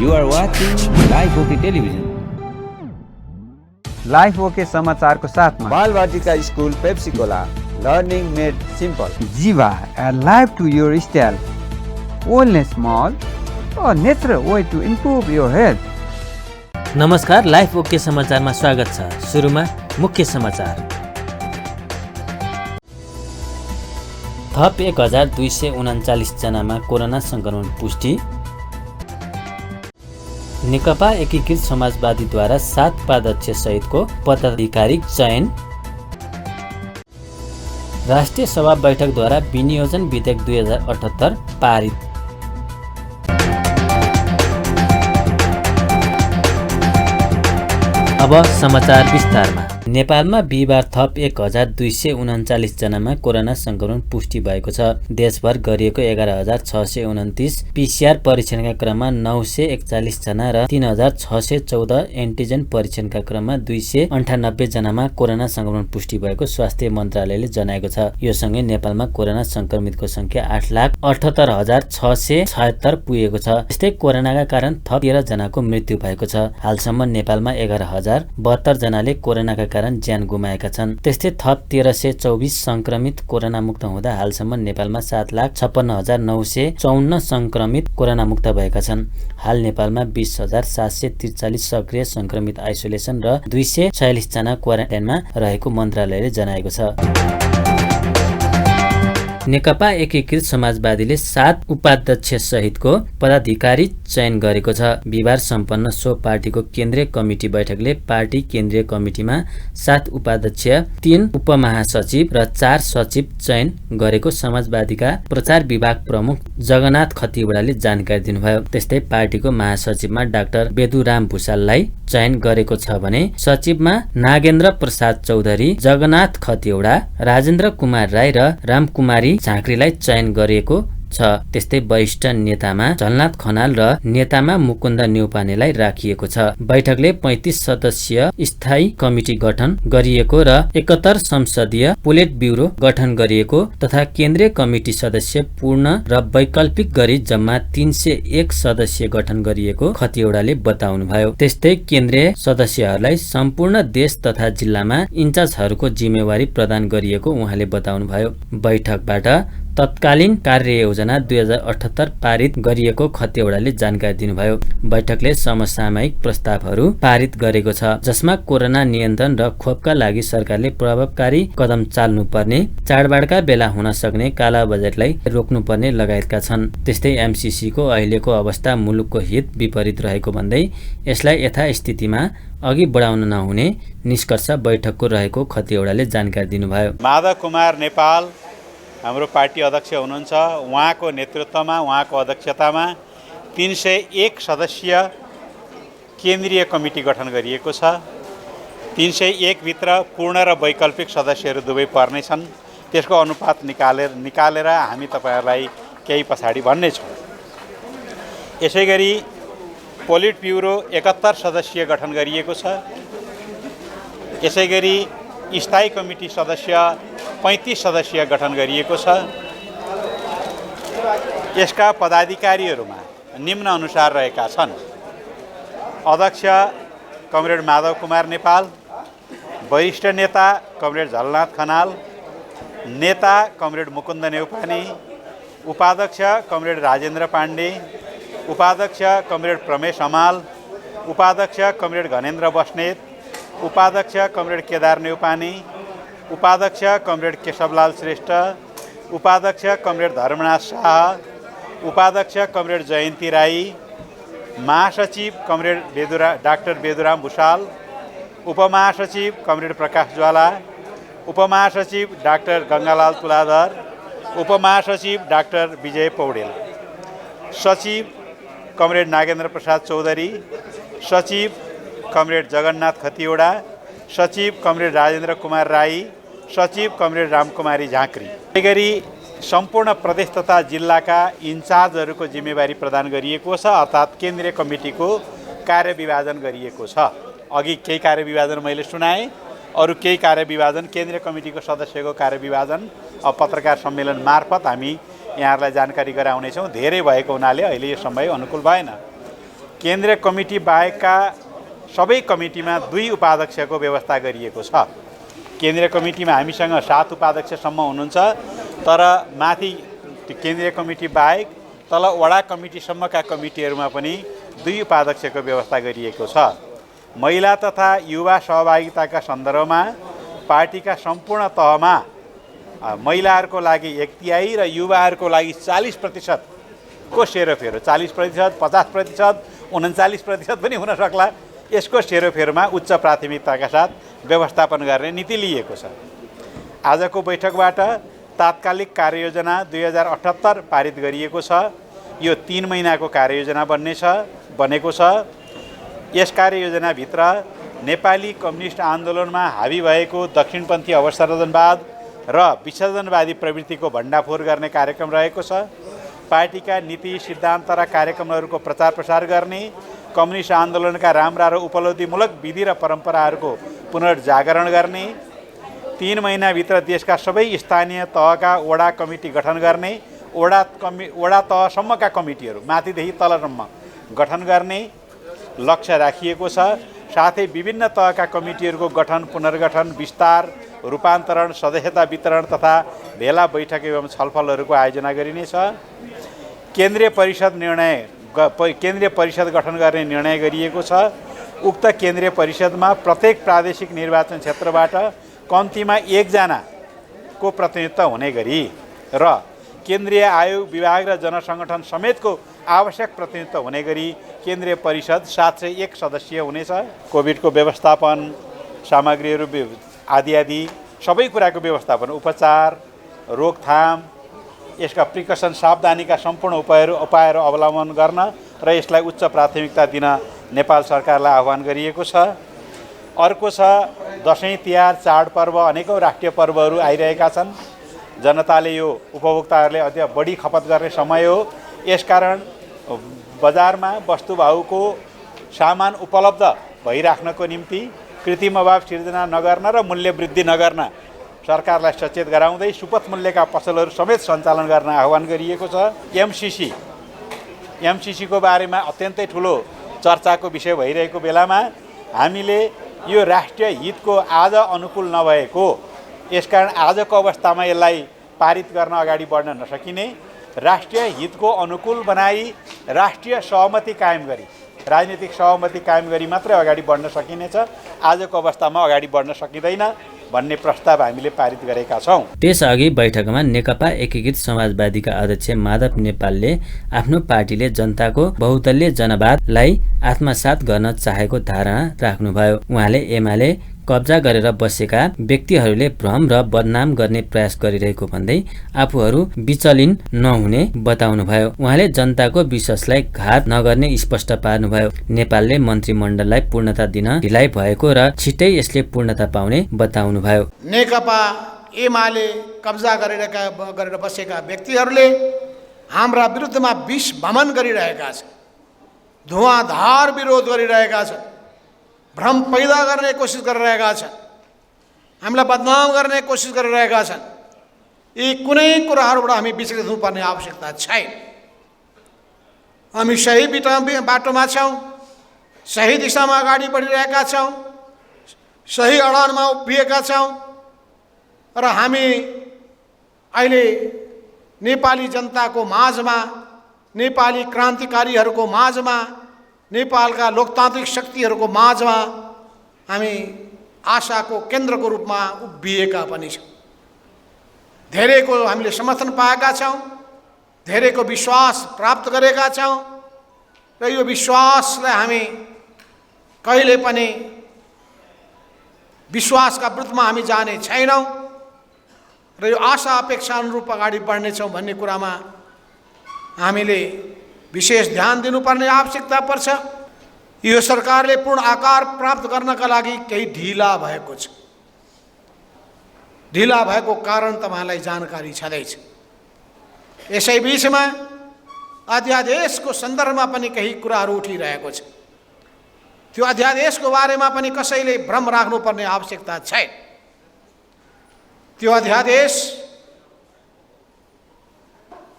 You are watching Live OK Television. Life okay समाचारको साथमा Balvatika school Pepsicola learning made simple Jiva life to your style wellness mall natural way to improve your health. नमस्कार, life okay समाचारमा स्वागत छ। सुरुमा मुख्य समाचार। थप 1239 जनामा कोरोना संक्रमण पुष्टि। नेकपा एकीकृत समाजवादीद्वारा 7 उपाध्यक्ष सहितको पदाधिकारी चयन। राष्ट्रिय सभा बैठकद्वारा विनियोजन विधेयक 2078 पारित। अब समाचार विस्तारमा। नेपालमा बिहिबार थप 1239 जनामा कोरोना संक्रमण पुष्टि भएको छ। देशभर गरिएको 11629 पीसीआर परीक्षणका क्रममा 941 जना र 3614 एन्टिजेन परीक्षणका क्रममा 298 जनामा कोरोना संक्रमण पुष्टि भएको स्वास्थ्य मन्त्रालयले जनाएको छ। यो सँगै नेपालमा कोरोना संक्रमितको संख्या 8,78,676 पुगेको छ। यस्तै कोरोनाका कारण थप 13 जनाको मृत्यु भएको छ। हालसम्म नेपालमा 11,072 जनाले कोरोनाका कारण ज्यान गुमाएका छन्। त्यस्तै थप 1324 संक्रमित कोरोना मुक्त हुँदा हालसम्म नेपालमा 7,56,954 संक्रमित कोरोना मुक्त भएका छन्। हाल नेपालमा 20,743 सक्रिय संक्रमित आइसोलेसन र 246 जना क्वारेन्टाइनमा रहेको मन्त्रालयले जनाएको छ। नेकपा एकीकृत समाजवादीले 7 उपाध्यक्ष सहितको पदाधिकारी चयन गरेको छ। बिहिबार सम्पन्न सो पार्टीको केन्द्रीय कमिटी बैठकले पार्टी केन्द्रीय कमिटीमा 7 उपाध्यक्ष, 3 उपमहासचिव र 4 सचिव चयन गरेको समाजवादीका प्रचार विभाग प्रमुख जगन्नाथ खतिवड़ाले जानकारी दिनुभयो। त्यस्तै पार्टीको महासचिवमा डाक्टर बेदुराम भुषाललाई चयन गरेको छ भने सचिवमा नागेन्द्र प्रसाद चौधरी, जगन्नाथ खतिवड़ा, राजेन्द्र कुमार राई र रामकुमारी झाँक्रीलाई चयन गरिएको छ। त्यस्तै वरिष्ठ नेतामा झलनाथ खनाल र नेतामा मुकुन्द न्यौपानेलाई राखिएको छ। बैठकले 35 सदस्यीय स्थायी कमिटी गठन गरिएको र 71 संसदीय पोलिट ब्युरो गठन गरिएको तथा केन्द्रीय कमिटी सदस्य पूर्ण र वैकल्पिक गरी जम्मा 301 सदस्य गठन गरिएको खतिवड़ाले बताउनुभयो। त्यस्तै केन्द्रीय सदस्यहरूलाई सम्पूर्ण देश तथा जिल्लामा इन्चार्जहरूको जिम्मेवारी प्रदान गरिएको उहाँले बताउनुभयो। बैठकबाट तत्कालीन कार्ययोजना 2078 पारित गरिएको खतिवड़ाले जानकारी दिनुभयो। बैठकले समसामयिक प्रस्तावहरू पारित गरेको छ, जसमा कोरोना नियन्त्रण र खोपका लागि सरकारले प्रभावकारी कदम चाल्नुपर्ने, चाडबाडका बेला हुन सक्ने काला बजेटलाई रोक्नुपर्ने लगायतका छन्। त्यस्तै एमसीसीको अहिलेको अवस्था मुलुकको हित विपरीत रहेको भन्दै यसलाई यथास्थितिमा अघि बढाउन नहुने निष्कर्ष बैठकको रहेको खतिवड़ाले जानकारी दिनुभयो। माधव कुमार नेपाल हाम्रो पार्टी अध्यक्ष हुनुहुन्छ। उहाँको नेतृत्वमा, उहाँको अध्यक्षतामा 301 सदस्यीय केन्द्रीय कमिटी गठन गरिएको छ। 301 भित्र पूर्ण र वैकल्पिक सदस्यहरू दुवै पर्नेछन्। त्यसको अनुपात निकालेर हामी तपाईहरुलाई केही पछाडि भन्नेछौँ। यसै गरी पोलिट ब्युरो 71 सदस्यीय गठन गरिएको छ। यसै गरी स्थायी कमिटी सदस्य 35 सदस्यीय गठन गरिएको छ। यसका पदाधिकारीहरूमा निम्न अनुसार रहेका छन्: अध्यक्ष कमरेड माधव कुमार नेपाल, वरिष्ठ नेता कमरेड झलनाथ खनाल, नेता कमरेड मुकुन्द न्यौपाने, उपाध्यक्ष कमरेड राजेन्द्र पाण्डे, उपाध्यक्ष कमरेड प्रमेश हमाल, उपाध्यक्ष कमरेड घनेन्द्र बस्नेत, उपाध्यक्ष कमरेड केदार न्यौपाने, उपाध्यक्ष कमरेड केशवलाल श्रेष्ठ, उपाध्यक्ष कमरेड धर्मनाथ शाह, उपाध्यक्ष कमरेड जयन्ती राई, महासचिव कमरेड डाक्टर बेदुराम भुषाल, उपमहासचिव कमरेड प्रकाश ज्वाला, उपमहासचिव डाक्टर गङ्गालाल तुलाधर, उपमहासचिव डाक्टर विजय पौडेल, सचिव कमरेड नागेन्द्र प्रसाद चौधरी, सचिव कमरेड जगन्नाथ खतिवड़ा, सचिव कमरेड राजेन्द्र कुमार राई, सचिव कमरेड रामकुमारी झाँक्री। यसै सम्पूर्ण प्रदेश तथा जिल्लाका इन्चार्जहरूको जिम्मेवारी प्रदान गरिएको छ, अर्थात् केन्द्रीय कमिटीको कार्यविभाजन गरिएको छ। अघि केही कार्यविभाजन मैले सुनाएँ, अरू केही कार्यविभाजन केन्द्रीय कमिटीको सदस्यको कार्यविभाजन अब पत्रकार सम्मेलन मार्फत हामी यहाँहरूलाई जानकारी गराउनेछौँ। धेरै भएको हुनाले अहिले यो समय अनुकूल भएन। केन्द्रीय कमिटी बाहेकका सबै कमिटीमा 2 उपाध्यक्षको व्यवस्था गरिएको छ। केन्द्रीय कमिटीमा हामीसँग 7 उपाध्यक्षसम्म हुनुहुन्छ, तर माथि केन्द्रीय कमिटी बाहेक तल वडा कमिटीसम्मका कमिटीहरूमा पनि 2 उपाध्यक्षको व्यवस्था गरिएको छ। महिला तथा युवा सहभागिताका सन्दर्भमा पार्टीका सम्पूर्ण तहमा महिलाहरूको लागि 1/3 र युवाहरूको लागि 40% को सेरोफेरो, 40%, 50%, 39% पनि हुन सक्ला। यसको सेरोफेरोमा उच्च प्राथमिकताका साथ व्यवस्थापन गर्ने नीति लिएको छ। आजको बैठकबाट तात्कालिक कार्ययोजना 2078 पारित गरिएको छ। यो 3 महिनाको कार्ययोजना बनेको छ। यस कार्ययोजनाभित्र नेपाली कम्युनिस्ट आन्दोलनमा हावी भएको दक्षिणपन्थी अवसरवाद र विसर्जनवादी प्रवृत्तिको भण्डाफोर गर्ने कार्यक्रम रहेको छ। पार्टीका नीति, सिद्धान्त र कार्यक्रमहरूको प्रचार प्रसार गर्ने, कम्युनिस्ट आन्दोलनका राम्रा र उपलब्धिमूलक विधि र परम्पराहरूको पुनर्जागरण गर्ने, 3 महिनाभित्र देशका सबै स्थानीय तहका वडा कमिटी गठन गर्ने, वडा तहसम्मका कमिटीहरू माथिदेखि तलसम्म गठन गर्ने लक्ष्य राखिएको छ। साथै विभिन्न तहका कमिटीहरूको गठन, पुनर्गठन, विस्तार, रूपान्तरण, सदस्यता वितरण तथा भेला बैठक एवं छलफलहरूको आयोजना गरिनेछ। केन्द्रीय परिषद गठन गर्ने निर्णय गरिएको छ। उक्त केन्द्रीय परिषदमा प्रत्येक प्रादेशिक निर्वाचन क्षेत्रबाट कम्तीमा 1 जनाको प्रतिनिधित्व हुने गरी र केन्द्रीय आयोग, विभाग र जनसङ्गठन समेतको आवश्यक प्रतिनिधित्व हुने गरी केन्द्रीय परिषद 701 सदस्यीय हुनेछ। कोभिडको व्यवस्थापन, सामग्रीहरू आदि सबै कुराको व्यवस्थापन, उपचार, रोकथाम, यसका प्रिकसन, सावधानीका सम्पूर्ण उपायहरू अवलम्बन गर्न र यसलाई उच्च प्राथमिकता दिन नेपाल सरकारलाई आह्वान गरिएको छ। अर्को छ दशैं, तिहार, चाडपर्व, अनेकौँ राष्ट्रिय पर्वहरू आइरहेका छन्। जनताले यो उपभोक्ताहरूले अझ बढी खपत गर्ने समय हो। यसकारण बजारमा वस्तुभाउको सामान उपलब्ध भइराख्नको निम्ति कृत्रिम अभाव सिर्जना नगर्न र मूल्य वृद्धि नगर्न सरकारलाई सचेत गराउँदै सुपथ मूल्यका पसलहरू समेत सञ्चालन गर्न आह्वान गरिएको छ। एमसिसीको बारेमा अत्यन्तै ठुलो चर्चाको विषय भइरहेको बेलामा हामीले यो राष्ट्रिय हितको आज अनुकूल नभएको, यसकारण आजको अवस्थामा यसलाई पारित गर्न अगाडि बढ्न नसकिने, राष्ट्रिय हितको अनुकूल बनाई राष्ट्रिय सहमति कायम गरी, राजनीतिक सहमति कायम गरी मात्रै अगाडि बढ्न सकिनेछ। आजको अवस्थामा अगाडि बढ्न सकिँदैन भन्ने प्रस्ताव हामीले पारित गरेका छौँ। त्यसअघि बैठकमा नेकपा एकीकृत समाजवादीका अध्यक्ष माधव नेपालले आफ्नो पार्टीले जनताको बहुदलीय जनवादलाई आत्मसात गर्न चाहेको धारणा राख्नुभयो। उहाँले एमाले कब्जा गरेर बसेका व्यक्तिहरूले भ्रम र बदनाम गर्ने प्रयास गरिरहेको भन्दै आफूहरू विचलिन नहुने बताउनुभयो। उहाँले जनताको विश्वासलाई घात नगर्ने स्पष्ट पार्नुभयो। नेपालले मन्त्रीमण्डललाई पूर्णता दिन ढिलाइ भएको र छिट्टै यसले पूर्णता पाउने बताउनुभयो। नेकपा एमाले कब्जा गरेर बसेका व्यक्तिहरूले हाम्रा विरुद्धमा विष भमन गरिरहेका छन्, धुवाँधार विरोध गरिरहेका छन्, भ्रम पैदा गर्ने कोसिस गरिरहेका छन्, हामीलाई बदनाम गर्ने कोसिस गरिरहेका छन्। यी कुनै कुराहरूबाट हामी विचलित हुनुपर्ने आवश्यकता छैन। हामी सही बाटोमा छौँ, सही दिशामा अगाडि बढिरहेका छौँ, सही अडानमा उभिएका छौँ र हामी अहिले नेपाली जनताको माझमा, नेपाली क्रान्तिकारीहरूको माझमा, नेपालका लोकतान्त्रिक शक्तिहरूको माझमा हामी आशाको केन्द्रको रूपमा उभिएका पनि छौँ। धेरैको हामीले समर्थन पाएका छौँ, धेरैको विश्वास प्राप्त गरेका छौँ र यो विश्वासलाई हामी कहिले पनि विश्वासका विरुद्धमा हामी जाने छैनौँ र यो आशा अपेक्षा अनुरूप अगाडि बढ्नेछौँ भन्ने कुरामा हामीले विशेष ध्यान दिनुपर्ने आवश्यकता पर्छ। यो सरकारले पूर्ण आकार प्राप्त गर्नका लागि केही ढिला भएको छ। ढिला भएको कारण तपाईलाई जानकारी छँदैछ। यसै बीचमा अध्यादेशको सन्दर्भमा पनि केही कुराहरू उठिरहेको छ। त्यो अध्यादेशको बारेमा पनि कसैले भ्रम राख्नुपर्ने आवश्यकता छैन। त्यो अध्यादेश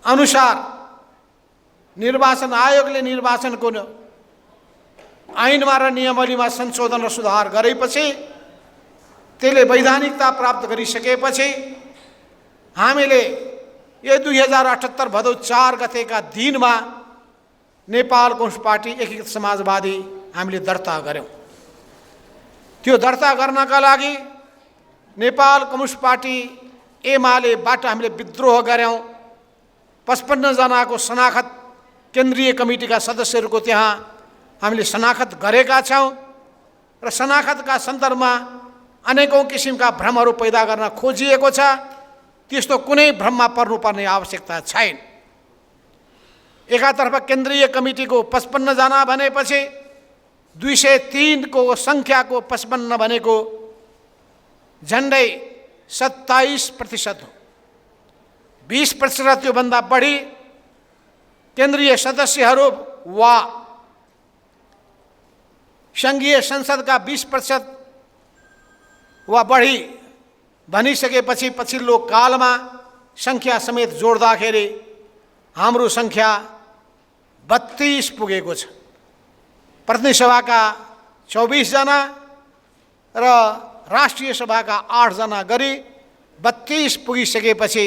अनुसार निर्वाचन आयोगले निर्वाचनको ऐनमा र नियमावलीमा संशोधन र सुधार गरेपछि, त्यसले वैधानिकता प्राप्त गरिसकेपछि हामीले यो 2078 भदौ 4 गतेका दिनमा नेपाल कम्युनिस्ट पार्टी एकीकृत समाजवादी हामीले दर्ता गर्यौँ। त्यो दर्ता गर्नका लागि नेपाल कम्युनिस्ट पार्टी एमालेबाट हामीले विद्रोह गर्यौँ। 55 जनाको शनाखत केन्द्रीय कमिटीका सदस्यहरूको त्यहाँ हामीले शनाखत गरेका छौँ र शनाखतका सन्दर्भमा अनेकौँ किसिमका भ्रमहरू पैदा गर्न खोजिएको छ। त्यस्तो कुनै भ्रममा पर्नुपर्ने आवश्यकता छैन। एकातर्फ केन्द्रीय कमिटीको 55 जना भनेपछि 203 को सङ्ख्याको 55 भनेको झन्डै 27% हो। 20% त्योभन्दा बढी केन्द्रीय सदस्यहरू वा सङ्घीय संसदका 20% वा बढी भनिसकेपछि पछिल्लो कालमा सङ्ख्या समेत जोड्दाखेरि हाम्रो सङ्ख्या 32 पुगेको छ। प्रतिनिधि सभाका 24 जना र राष्ट्रिय सभाका 8 जना गरी 32 पुगिसकेपछि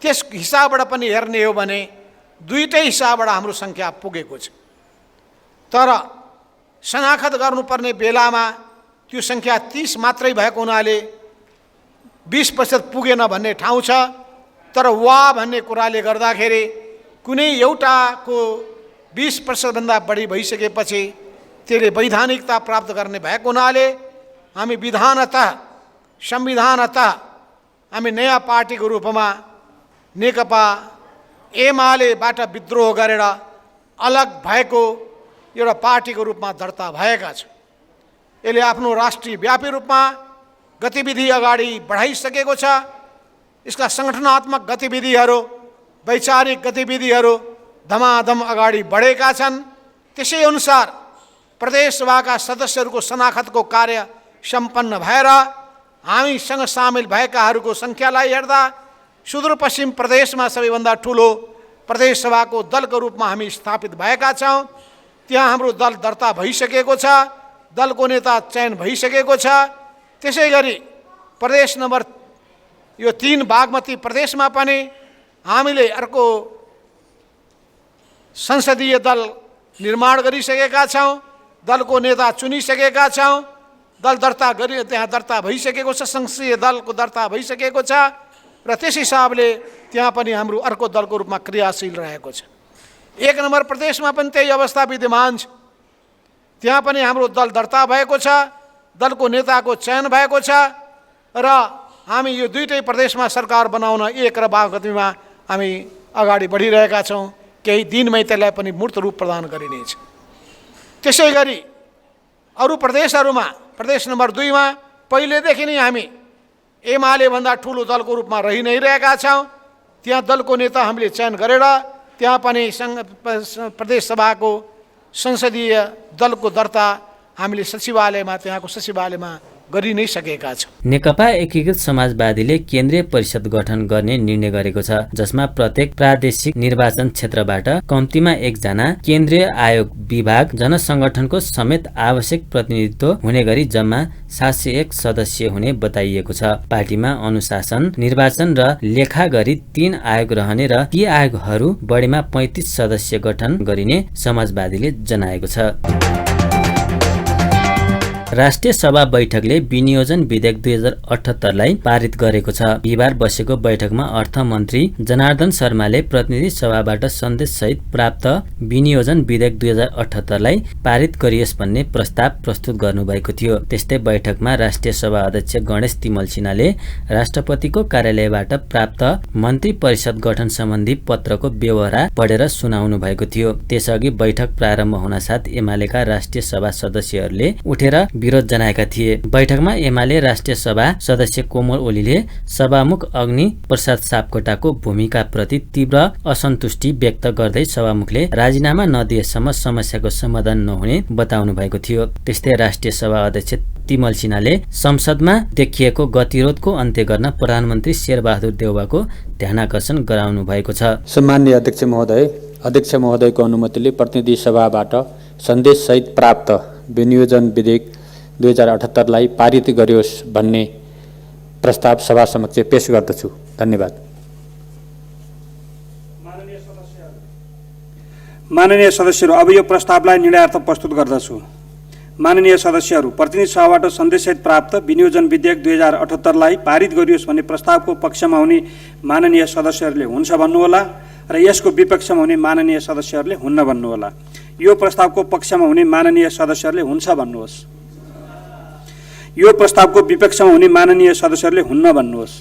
त्यस हिसाबबाट पनि हेर्ने हो भने दुईटै हिसाबबाट हाम्रो सङ्ख्या पुगेको छ। तर शनाखत गर्नुपर्ने बेलामा त्यो सङ्ख्या 30 मात्रै भएको हुनाले 20% पुगेन भन्ने ठाउँ छ। तर वा भन्ने कुराले गर्दाखेरि कुनै एउटाको 20% भन्दा बढी भइसकेपछि त्यसले वैधानिकता प्राप्त गर्ने भएको हुनाले हामी विधानतः संविधानतः हामी नयाँ पार्टीको रूपमा नेकपा एमालेबाट विद्रोह गरेर अलग भएको एउटा पार्टीको रूपमा दर्ता भएका छौँ। यसले आफ्नो राष्ट्रिय व्यापी रूपमा गतिविधि अगाडि बढाइसकेको छ। यसका सङ्गठनात्मक गतिविधिहरू, वैचारिक गतिविधिहरू धमाधम अगाडि बढेका छन्। त्यसै अनुसार प्रदेश सभाका सदस्यहरूको शनाखतको कार्य सम्पन्न भएर हामीसँग सामेल भएकाहरूको सङ्ख्यालाई हेर्दा सुदूरपश्चिम प्रदेशमा सबैभन्दा ठुलो प्रदेश सभाको दलको रूपमा हामी स्थापित भएका छौँ। त्यहाँ हाम्रो दल दर्ता भइसकेको छ, दलको नेता चयन भइसकेको छ। त्यसै गरी प्रदेश नम्बर यो 3 बागमती प्रदेशमा पनि हामीले अर्को संसदीय दल निर्माण गरिसकेका छौँ, दलको नेता चुनिसकेका छौँ, दल दर्ता गरी त्यहाँ दर्ता भइसकेको छ, संसदीय दलको दर्ता भइसकेको छ र त्यस हिसाबले त्यहाँ पनि हाम्रो अर्को दलको रूपमा क्रियाशील रहेको छ। 1 नम्बर प्रदेशमा पनि त्यही अवस्था विद्यमान छ। त्यहाँ पनि हाम्रो दल दर्ता भएको छ, दलको नेताको चयन भएको छ र हामी यो दुईटै प्रदेशमा सरकार बनाउन 1 र बागमतीमा हामी अगाडि बढिरहेका छौँ। केही दिनमै त्यसलाई पनि मूर्त रूप प्रदान गरिनेछ। त्यसै गरी अरू प्रदेशहरूमा प्रदेश नम्बर 2 मा पहिलेदेखि नै हामी एमालेभन्दा ठुलो दलको रूपमा रहि नै रहेका छौँ। त्यहाँ दलको नेता हामीले चयन गरेर त्यहाँ पनि प्रदेश सभाको संसदीय दलको दर्ता हामीले सचिवालयमा त्यहाँको सचिवालयमा गरि नै सकेका छौँ। नेकपा एकीकृत समाजवादीले केन्द्रीय परिषद गठन गर्ने निर्णय गरेको छ, जसमा प्रत्येक प्रादेशिक निर्वाचन क्षेत्रबाट कम्तीमा 1 जना, केन्द्रीय आयोग, विभाग, जनसङ्गठनको समेत आवश्यक प्रतिनिधित्व हुने गरी जम्मा 701 सदस्य हुने बताइएको छ। पार्टीमा अनुशासन, निर्वाचन र लेखा गरी 3 आयोग रहने र ती आयोगहरू बढीमा 35 सदस्य गठन गरिने समाजवादीले जनाएको छ। राष्ट्रिय सभा बैठकले विनियोजन विधेयक 2078 लाई पारित गरेको छ। बिहिबार बसेको बैठकमा अर्थमन्त्री जनार्दन शर्माले प्रतिनिधि सभाबाट सन्देशसहित प्राप्त विनियोजन विधेयक 2078 लाई पारित गरियोस् भन्ने प्रस्ताव प्रस्तुत गर्नुभएको थियो। त्यस्तै बैठकमा राष्ट्रिय सभा अध्यक्ष गणेश तिमल सिन्हाले राष्ट्रपतिको कार्यालयबाट प्राप्त मन्त्री परिषद गठन सम्बन्धी पत्रको व्यवहार पढेर सुनाउनु भएको थियो। त्यसअघि बैठक प्रारम्भ हुनासाथ एमालेका राष्ट्रिय सभा सदस्यहरूले उठेर विरोध जनाएका थिए। बैठकमा एमाले राष्ट्रिय सभा सदस्य कोमल ओलीले सभामुख अग्नि प्रसाद सापकोटाको भूमिकाप्रति तीव्र असन्तुष्टि व्यक्त गर्दै सभामुखले राजीनामा नदिएसम्म समस्याको समाधान नहुने बताउनु भएको थियो। त्यस्तै राष्ट्रिय सभा अध्यक्ष तिमल सिन्हाले संसदमा देखिएको गतिरोधको अन्त्य गर्न प्रधानमन्त्री शेरबहादुर देउवाको ध्यानाकर्षण गराउनु भएको छ। सम्माननीय अध्यक्ष महोदय, अध्यक्ष महोदयको अनुमतिले प्रतिनिधि सभाबाट सन्देशसहित प्राप्त विनियोजन विधेयक 2078लाई पारित गरियोस् भन्ने प्रस्ताव सभा समक्ष पेश गर्दछु। धन्यवाद। माननीय सदस्यहरू, अब यो प्रस्तावलाई निर्णयार्थ प्रस्तुत गर्दछु। माननीय सदस्यहरू, प्रतिनिधि सभाबाट सन्देशसहित प्राप्त विनियोजन विधेयक 2078लाई पारित गरियोस् भन्ने प्रस्तावको पक्षमा हुने माननीय सदस्यहरूले हुन्छ भन्नुहोला र यसको विपक्षमा हुने माननीय सदस्यहरूले हुन्न भन्नुहोला। यो प्रस्तावको पक्षमा हुने माननीय सदस्यहरूले हुन्छ भन्नुहोस्। यो प्रस्तावको विपक्षमा हुने माननीय सदस्यहरूले हुन्न भन्नुहोस्।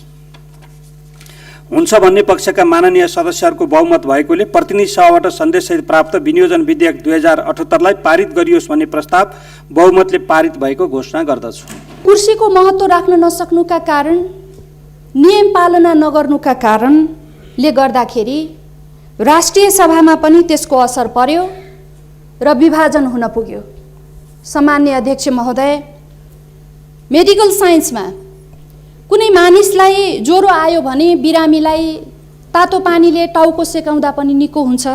हुन्छ भन्ने पक्षका माननीय सदस्यहरूको बहुमत भएकोले प्रतिनिधि सभाबाट सन्देशसहित प्राप्त विनियोजन विधेयक 2078लाई पारित गरियोस् भन्ने प्रस्ताव बहुमतले पारित भएको घोषणा गर्दछु। कुर्सीको महत्त्व राख्न नसक्नुका कारण, नियम पालना नगर्नुका कारणले गर्दाखेरि राष्ट्रिय सभामा पनि त्यसको असर पर्यो र विभाजन हुन पुग्यो। सम्माननीय अध्यक्ष महोदय, मेडिकल साइन्समा कुनै मानिसलाई ज्वरो आयो भने बिरामीलाई तातो पानीले टाउको सेकाउँदा पनि निको हुन्छ।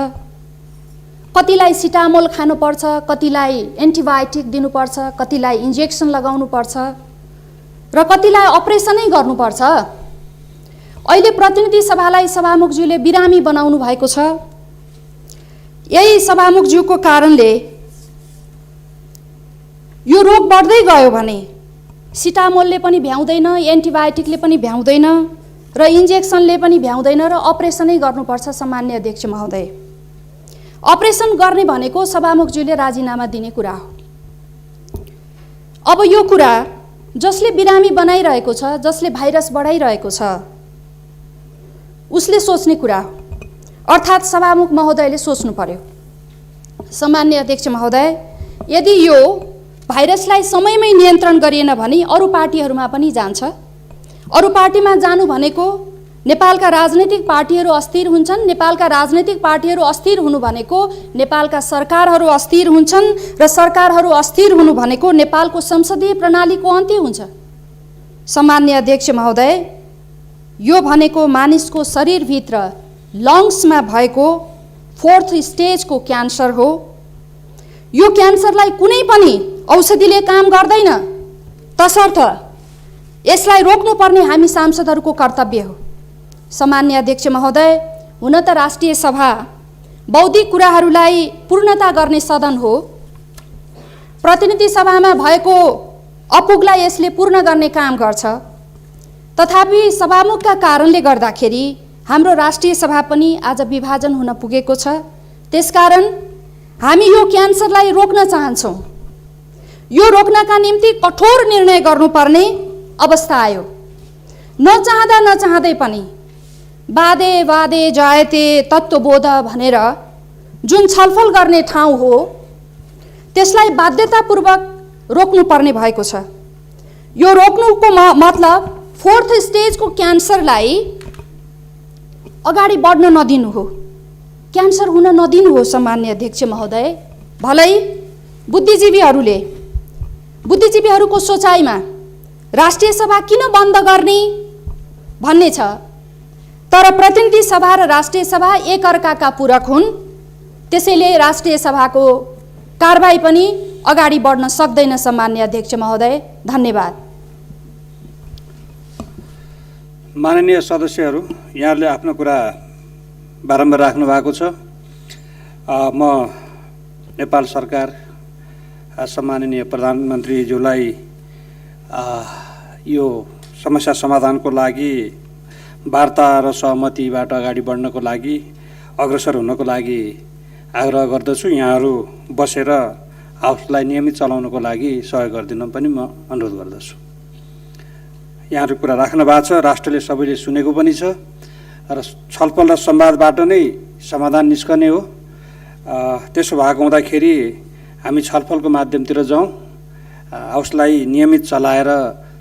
कतिलाई सिटामोल खानुपर्छ, कतिलाई एन्टिबायोटिक दिनुपर्छ, कतिलाई इन्जेक्सन लगाउनुपर्छ र कतिलाई अपरेसनै गर्नुपर्छ। अहिले प्रतिनिधि सभालाई सभामुखज्यूले बिरामी बनाउनु भएको छ। यही सभामुखज्यूको कारणले यो रोग बढ्दै गयो भने सिटामोलले पनि भ्याउँदैन, एन्टिबायोटिकले पनि भ्याउँदैन र इन्जेक्सनले पनि भ्याउँदैन र अपरेसनै गर्नुपर्छ। सम्मान्य अध्यक्ष महोदय, अपरेसन गर्ने भनेको सभामुखज्यूले राजीनामा दिने कुरा हो। अब यो कुरा जसले बिरामी बनाइरहेको छ, जसले भाइरस बढाइरहेको छ, उसले सोच्ने कुरा हो, अर्थात् सभामुख महोदयले सोच्नु पर्यो। सम्मान्य अध्यक्ष महोदय, यदि यो भाइरसलाई समयमै नियन्त्रण गरिएन भने अरू पार्टीहरूमा पनि जान्छ। अरू पार्टीमा जानु भनेको नेपालका राजनैतिक पार्टीहरू अस्थिर हुन्छन्। नेपालका राजनैतिक पार्टीहरू अस्थिर हुनु भनेको नेपालका सरकारहरू अस्थिर हुन्छन् र सरकारहरू अस्थिर हुनु भनेको नेपालको संसदीय प्रणालीको अन्त्य हुन्छ। सम्मान्य अध्यक्ष महोदय, यो भनेको मानिसको शरीरभित्र लङ्समा भएको 4th स्टेजको क्यान्सर हो। यो क्यान्सरलाई कुनै पनि औषधिले काम गर्दैन, तसर्थ यसलाई रोक्नुपर्ने हामी सांसदहरूको कर्तव्य हो। सम्मान्य अध्यक्ष महोदय, हुन त राष्ट्रिय सभा बौद्धिक कुराहरूलाई पूर्णता गर्ने सदन हो। प्रतिनिधि सभामा भएको अपुगलाई यसले पूर्ण गर्ने काम गर्छ। तथापि सभामुखका कारणले गर्दाखेरि हाम्रो राष्ट्रिय सभा पनि आज विभाजन हुन पुगेको छ। त्यसकारण हामी यो क्यान्सरलाई रोक्न चाहन्छौँ। यो रोक्नका निम्ति कठोर निर्णय गर्नुपर्ने अवस्था आयो। नचाहँदा नचाहँदै पनि वादे वादे जायते तत्त्वबोध भनेर जुन छलफल गर्ने ठाउँ हो, त्यसलाई बाध्यतापूर्वक रोक्नुपर्ने भएको छ। यो रोक्नुको मतलब 4th स्टेजको क्यान्सरलाई अगाडि बढ्न नदिनु हो, क्यान्सर हुन नदिनु हो। सम्मान्य अध्यक्ष महोदय, भलै बुद्धिजीवीहरूको सोचाइमा राष्ट्रिय सभा किन बन्द गर्ने भन्ने छ, तर प्रतिनिधि सभा र राष्ट्रिय सभा एकअर्काका पूरक हुन्। त्यसैले राष्ट्रिय सभाको कारबाही पनि अगाडि बढ्न सक्दैन। सम्मान्य अध्यक्ष महोदय, धन्यवाद। माननीय सदस्यहरू, यहाँहरूले आफ्नो कुरा बारम्बार राख्नु भएको छ। म नेपाल सरकार सम्माननीय प्रधानमन्त्रीज्यूलाई यो समस्या समाधानको लागि वार्ता र सहमतिबाट अगाडि बढ्नको लागि, अग्रसर हुनको लागि आग्रह गर्दछु। यहाँहरू बसेर हाउसलाई नियमित चलाउनको लागि सहयोग गरिदिन पनि म अनुरोध गर्दछु। यहाँहरू कुरा राख्नु भएको छ, राष्ट्रले सबैले सुनेको पनि छ र छलफल र संवादबाट नै समाधान निस्कने हो। त्यसो भएको हुँदाखेरि हामी छलफलको माध्यमतिर जाउँ, हाउसलाई नियमित चलाएर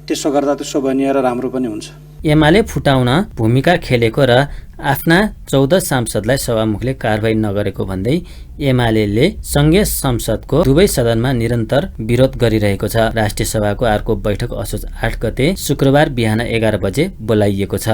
त्यसो गर्दा त्यसो बनिएर राम्रो पनि हुन्छ। एमाले फुटाउन भूमिका खेलेको र आफ्ना 14 सांसदलाई सभामुखले कारबाही नगरेको भन्दै एमाले संघीय संसदको दुवै सदनमा निरन्तर विरोध गरिरहेको छ। राष्ट्रिय सभाको अर्को बैठक असोज 8 गते शुक्रबार बिहान 11 बजे बोलाइएको छ।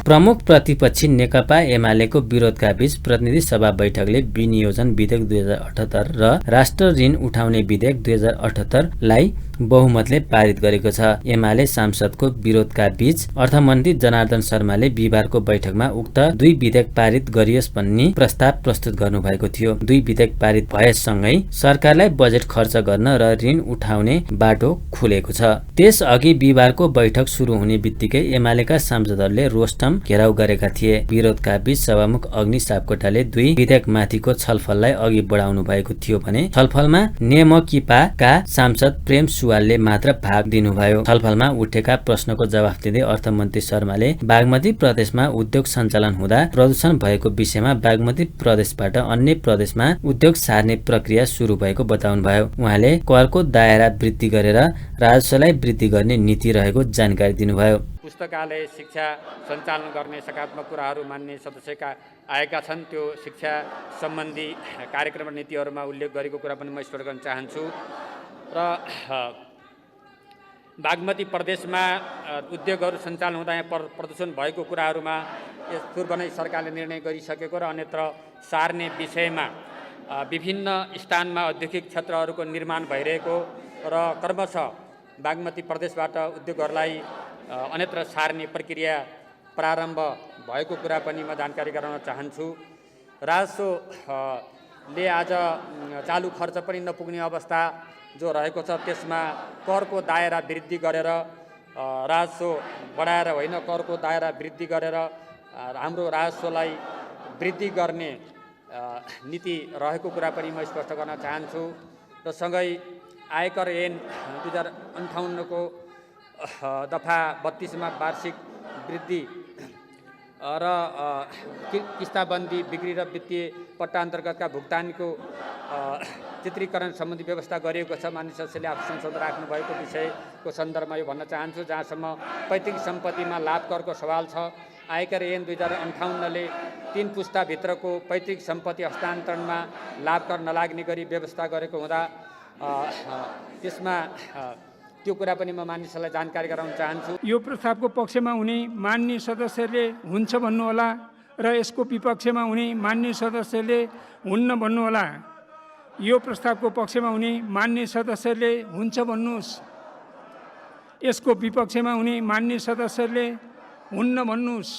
प्रमुख प्रतिपक्षी नेकपा एमालेको विरोधका बीच प्रतिनिधि सभा बैठकले विनियोजन विधेयक 2078 र राष्ट्र ऋण उठाउने विधेयक 2078 लाई बहुमतले पारित गरेको छ। एमाले सांसदको विरोधका बीच अर्थमन्त्री जनार्दन शर्माले बिहिबारको बैठकमा उक्त दुई विधेयक पारित गरियोस् भन्ने प्रस्ताव प्रस्तुत गर्नुभएको थियो। दुई विधेयक पारित भएसँगै सरकारलाई बजेट खर्च गर्न र ऋण उठाउने बाटो खुलेको छ। त्यसअघि बिहिबारको बैठक सुरु हुने बित्तिकै एमालेका सांसदहरूले रोस्टम घेराउ गरेका थिए। विरोधका बीच सभामुख अग्नि सापकोटाले दुई विधेयकमाथिको छलफललाई अघि बढाउनु भएको थियो भने छलफलमा नेमकिपाका सांसद प्रेम सुवालले मात्र भाग दिनुभयो। छलफलमा उठेका प्रश्नको जवाफ दिँदै अर्थमन्त्री शर्माले बागमती प्रदेशमा उद्योग सञ्चालन हुँदा प्रदूषण भएको विषयमा बागमती प्रदेशबाट अन्य प्रदेशमा उद्योग सार्ने प्रक्रिया सुरु भएको बताउनुभयो। उहाँले करको दायरा वृद्धि गरेर राजस्वलाई वृद्धि गर्ने नीति रहेको जानकारी दिनुभयो। पुस्तकालय शिक्षा सञ्चालन गर्ने सकारात्मक कुराहरू मान्ने सदस्यका आएका छन्। त्यो शिक्षा सम्बन्धी कार्यक्रम र नीतिहरूमा उल्लेख गरेको कुरा पनि म स्पष्ट गर्न चाहन्छु। र बागमती प्रदेशमा उद्योगहरू सञ्चालन हुँदा यहाँ प्रदूषण भएको कुराहरूमा यस पूर्व नै सरकारले निर्णय गरिसकेको र अन्यत्र सार्ने विषयमा विभिन्न स्थानमा औद्योगिक क्षेत्रहरूको निर्माण भइरहेको र क्रमशः बागमती प्रदेशबाट उद्योगहरूलाई अन्यत्र सार्ने प्रक्रिया प्रारम्भ भएको कुरा पनि म जानकारी गराउन चाहन्छु। राजस्वले आज चालु खर्च पनि नपुग्ने अवस्था जो रहेको छ त्यसमा करको दायरा वृद्धि गरेर राजस्व बढाएर होइन, करको दायरा वृद्धि गरेर हाम्रो राजस्वलाई वृद्धि गर्ने नीति रहेको कुरा पनि म स्पष्ट गर्न चाहन्छु। र सँगै आयकर ऐन 2058 को दफा 32 मा वार्षिक वृद्धि र किस्ताबन्दी बिक्री र वित्तीय पट्टा अन्तर्गतका भुक्तानीको चित्रीकरण सम्बन्धी व्यवस्था गरिएको छ। माननीय सदस्यले आफ्नो संसदमा राख्नुभएको विषयको सन्दर्भमा यो भन्न चाहन्छु। जहाँसम्म पैतृक सम्पत्तिमा लाभ करको सवाल छ, आयकर ऐन 2058 ले 3 पुस्ताभित्रको पैतृक सम्पत्ति हस्तान्तरणमा लाभ कर नलाग्ने गरी व्यवस्था गरेको हुँदा त्यसमा त्यो कुरा पनि म मानिसहरूलाई जानकारी गराउन चाहन्छु। यो प्रस्तावको पक्षमा हुने मान्य सदस्यले हुन्छ भन्नुहोला र यसको विपक्षमा हुने मान्य सदस्यले हुन्न भन्नुहोला। यो प्रस्तावको पक्षमा हुने मान्य सदस्यले हुन्छ भन्नुहोस्, यसको विपक्षमा हुने मान्य सदस्यले हुन्न भन्नुहोस्।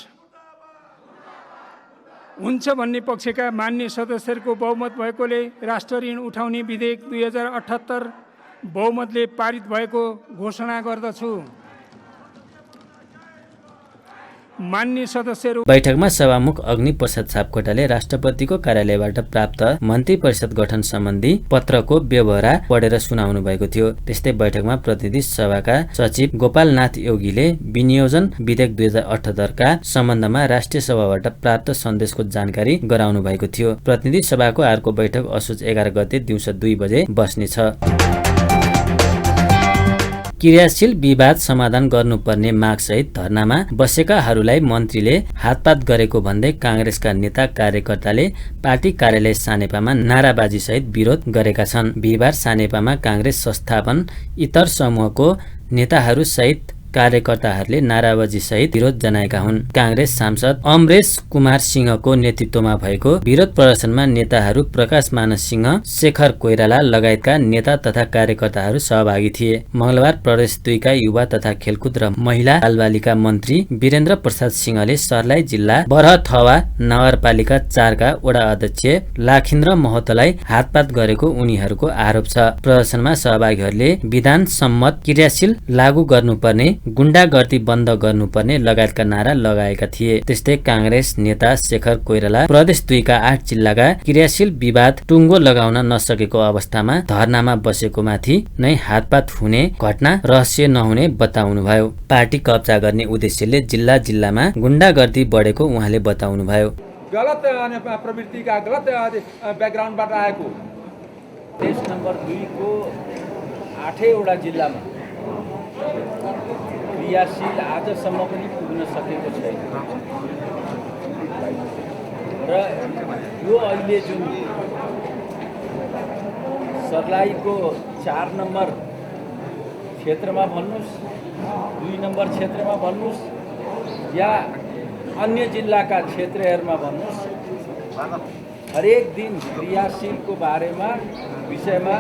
हुन्छ भन्ने पक्षका मान्य सदस्यहरूको बहुमत भएकोले राष्ट्र ऋण उठाउने विधेयक 2078 बहुमतले पारित भएको घोषणा गर्दछु। मान्य सदस्यहरू बैठकमा सभामुख अग्नि प्रसाद सापकोटाले राष्ट्रपतिको कार्यालयबाट प्राप्त मन्त्री परिषद गठन सम्बन्धी पत्रको व्यवहार पढेर सुनाउनु भएको थियो। त्यस्तै बैठकमा प्रतिनिधि सभाका सचिव गोपालनाथ योगीले विनियोजन विधेयक 2078 का सम्बन्धमा राष्ट्रिय सभाबाट प्राप्त सन्देशको जानकारी गराउनु भएको थियो। प्रतिनिधि सभाको अर्को बैठक असोज 11 गते दिउँसो 2 बजे बस्नेछ। क्रियाशील विवाद समाधान गर्नुपर्ने मागसहित धरनामा बसेकाहरूलाई मन्त्रीले हातपात गरेको भन्दै काङ्ग्रेसका नेता कार्यकर्ताले पार्टी कार्यालय सानेपामा नाराबाजी सहित विरोध गरेका छन्। बिहिबार सानेपामा काङ्ग्रेस संस्थापन इतर समूहको नेताहरू सहित कार्यकर्ताहरूले नाराबाजी सहित विरोध जनाएका हुन्। काङ्ग्रेस सांसद अमरेश कुमार सिंहको नेतृत्वमा भएको विरोध प्रदर्शनमा नेताहरू प्रकाश मानस सिंह, शेखर कोइराला लगायतका नेता तथा कार्यकर्ताहरू सहभागी थिए। मंगलबार प्रदेश 2 का युवा तथा खेलकुद र महिला बालबालिका मन्त्री वीरेन्द्र प्रसाद सिंहले सर्लाही जिल्ला बरहथवा नगरपालिका 4 का वडा अध्यक्ष लाखिन्द्र महतोलाई हातपात गरेको उनीहरूको आरोप छ। प्रदर्शनमा सहभागीहरूले विधान सम्मत क्रियाशील लागू गर्नुपर्ने, गुण्डागर्दी बन्द गर्नुपर्ने लगायतका नारा लगाएका थिए। त्यस्तै काङ्ग्रेस नेता शेखर कोइराला प्रदेश 2 का 8 जिल्लाका क्रियाशील विवाद टुङ्गो लगाउन नसकेको अवस्थामा धरनामा बसेको माथि नै हातपात हुने घटना रहस्य नहुने बताउनुभयो। पार्टी कब्जा गर्ने उद्देश्यले जिल्ला जिल्लामा गुण्डागर्दी बढेको उहाँले बताउनुभयो। गलत प्रवृत्तिका गलत ब्याकग्राउन्डबाट आएको देश नम्बर 2 को 8 वटा जिल्लामा क्रियाशील आजसम्म पनि पुग्न सकेको छैन र यो अहिले जुन सर्लाहीको 4 नम्बर क्षेत्रमा भन्नुस्, 2 नम्बर क्षेत्रमा भन्नुस् या अन्य जिल्लाका क्षेत्रहरूमा भन्नुहोस् हरेक दिन क्रियाशीलको विषयमा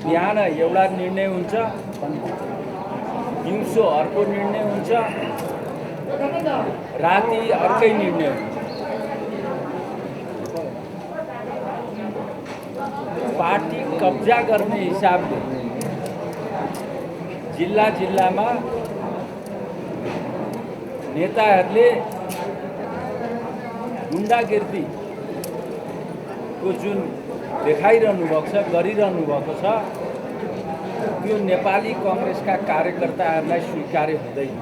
बिहान एउटा निर्णय हुन्छ, दिउँसो अर्को निर्णय हुन्छ, राति अर्कै निर्णय हुन्छ। पार्टी कब्जा गर्ने हिसाबले जिल्लामा नेताहरूले गुन्डागिर्दीको जुन देखाइरहनु भएको छ, गरिरहनु भएको छ, त्यो नेपाली कांग्रेसका कार्यकर्ताहरूलाई स्वीकार्य हुँदैन।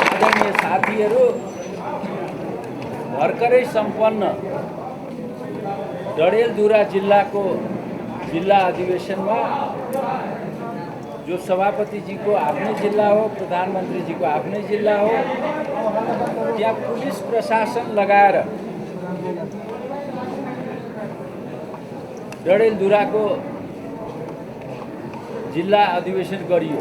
आदरणीय साथीहरू, भर्खरै सम्पन्न डडेलधुरा जिल्लाको जिल्ला अधिवेशनमा जो सभापतिजीको आफ्नै जिल्ला हो, प्रधानमन्त्रीजीको आफ्नै जिल्ला हो, त्यहाँ पुलिस प्रशासन लगाएर डडेलधुराको जिल्ला अधिवेशन गरियो।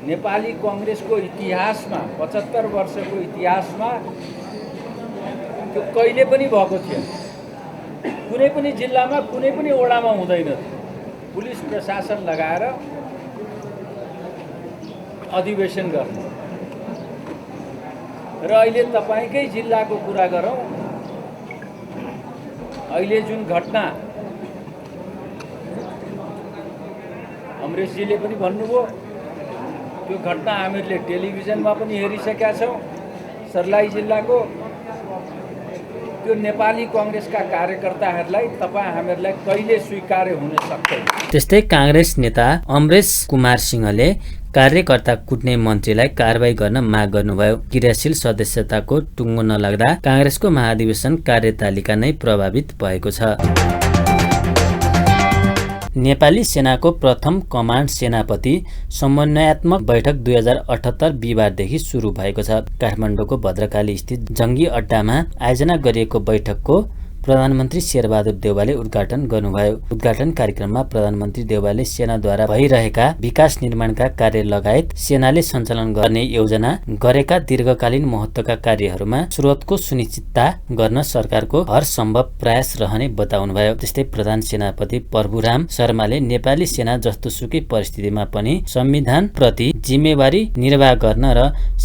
नेपाली कांग्रेसको इतिहासमा 75 वर्षको इतिहासमा त्यो कहिले पनि भएको थिएन। कुनै पनि जिल्लामा, कुनै पनि वडामा हुँदैन। पुलिस प्रशासन लगाएर अधिवेशन गर्ने। र अहिले तपाईकै जिल्लाको कुरा गरौँ, अहिले जुन घटना अमरेशजीले पनि भन्नुभयो, त्यो घटना हामीहरूले टेलिभिजनमा पनि हेरिसकेका छौँ। सर्लाही जिल्लाको त्यो नेपाली कांग्रेसका कार्यकर्ताहरूलाई हामीहरूलाई कहिले स्वीकार्य हुन सक्दैन। त्यस्तै कांग्रेस नेता अमरेश कुमार सिंहले कार्यकर्ता कुट्ने मन्त्रीलाई कारबाही गर्न माग गर्नुभयो। क्रियाशील सदस्यताको टुङ्गो नलाग्दा कांग्रेसको महाधिवेशन कार्यतालिका नै प्रभावित भएको छ। नेपाली सेनाको प्रथम कमान्ड सेनापति समन्वयात्मक बैठक 2078 बिहिबारदेखि सुरु भएको छ। काठमाडौँको भद्रकाली स्थित जंगी अड्डामा आयोजना गरिएको बैठकको प्रधानमन्त्री शेरबहादुर देउवाले उद्घाटन गर्नुभयो। उद्घाटन कार्यक्रममा प्रधानमन्त्री देउवाले सेनाद्वारा भइरहेका विकास निर्माणका कार्य लगायत सेनाले सञ्चालन गर्ने योजना गरेका दीर्घकालीन महत्त्वका कार्यहरूमा स्रोतको सुनिश्चितता गर्न सरकारको हर सम्भव प्रयास रहने बताउनुभयो। त्यस्तै प्रधान सेनापति प्रभुराम शर्माले नेपाली सेना जस्तोसुकै परिस्थितिमा पनि संविधान प्रति जिम्मेवारी निर्वाह गर्न र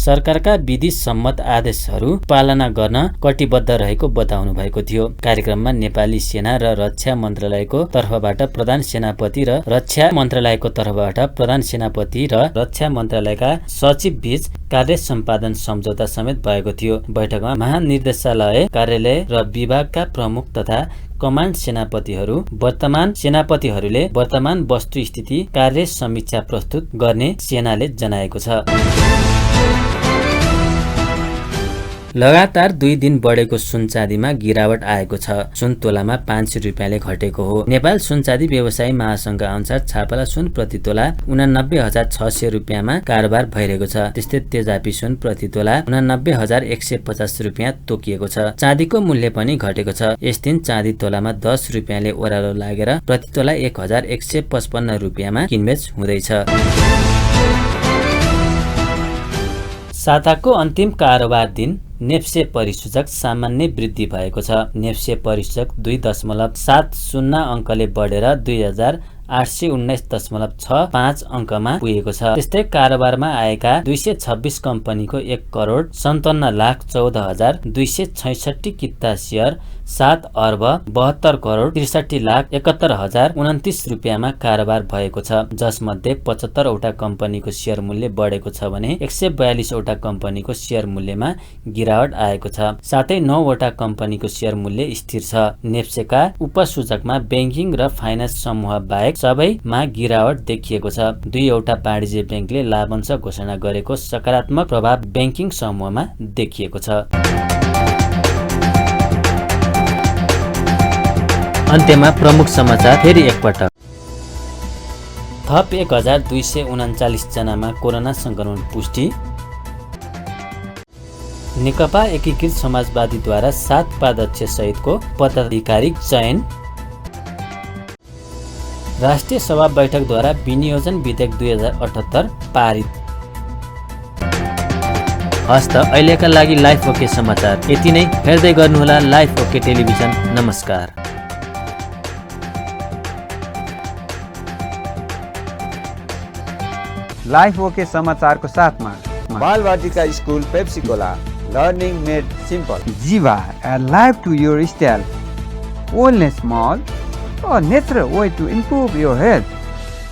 सरकारका विधि सम्मत आदेशहरू पालना गर्न कटिबद्ध रहेको बताउनु भएको थियो। कार्यक्रममा नेपाली सेना र रक्षा मन्त्रालयको तर्फबाट प्रधान सेनापति र रक्षा मन्त्रालयको तर्फबाट प्रधान सेनापति र रक्षा मन्त्रालयका सचिव बीच कार्य सम्पादन सम्झौता समेत भएको थियो। बैठकमा महानिर्देशालय कार्यालय र विभागका प्रमुख तथा कमान्ड सेनापतिहरूले वर्तमान वस्तुस्थिति कार्य समीक्षा प्रस्तुत गर्ने सेनाले जनाएको छ। लगातार 2 दिन बढेको सुनचाँदीमा गिरावट आएको छ। सुन तोलामा 500 रुपियाँले घटेको हो। नेपाल सुनचाँदी व्यवसायी महासंघ अनुसार छापला सुन प्रति तोला 89,600 रुपियाँमा कारोबार भइरहेको छ। त्यस्तै तेजापी सुन प्रति तोला 89,150 रुपियाँ तोकिएको छ। चाँदीको मूल्य पनि घटेको छ। यस दिन चाँदी तोलामा 10 रुपियाँले ओह्रालो लागेर प्रति तोला 1,155 रुपियाँमा किनबेच हुँदैछ। साताको अन्तिम कारोबार दिन नेप्से परिसूचक सामान्य वृद्धि भएको छ। नेप्से परिसूचक 2.70 अङ्कले बढेर 2,819.65 अङ्कमा पुगेको छ। त्यस्तै कारोबारमा आएका 226 कम्पनीको 1,14,14,266 किता सेयर 7,72,63,71,029 रुपियाँमा कारोबार भएको छ। जसमध्ये 75 वटा कम्पनीको सेयर मूल्य बढेको छ भने 142 वटा कम्पनीको सेयर मूल्यमा गिरावट आएको छ। साथै 9 वटा कम्पनीको सेयर मूल्य स्थिर छ। नेप्सेका उपसूचकमा बैंकिङ र फाइनान्स समूह बाहेक सबैमा गिरावट देखिएको छ। 2 वटा वाणिज्य बैंकले लाभांश घोषणा गरेको सकारात्मक प्रभाव बैंकिङ समूहमा देखिएको छ। अन्त्यमा प्रमुख समाचार फेरि एकपटक। थप 1,239 जनामा कोरोना संक्रमण पुष्टि। नेकपा एकीकृत समाजवादीद्वारा 7 उपाध्यक्ष सहितको पदाधिकारी चयन। राष्ट्रिय सभा बैठकद्वारा विनियोजन विधेयक 2078 पारित। हस्त अहिलेका लागि लाइफ ओके समाचार यति नै। हेर्दै गर्नुहोला लाइफ ओके टेलिभिजन। नमस्कार। लाइफ ओके समाचारको साथमा Balvatika school Pepsicola learning made simple, Jiva a life to your style, wellness mall, a natural way to improve your health.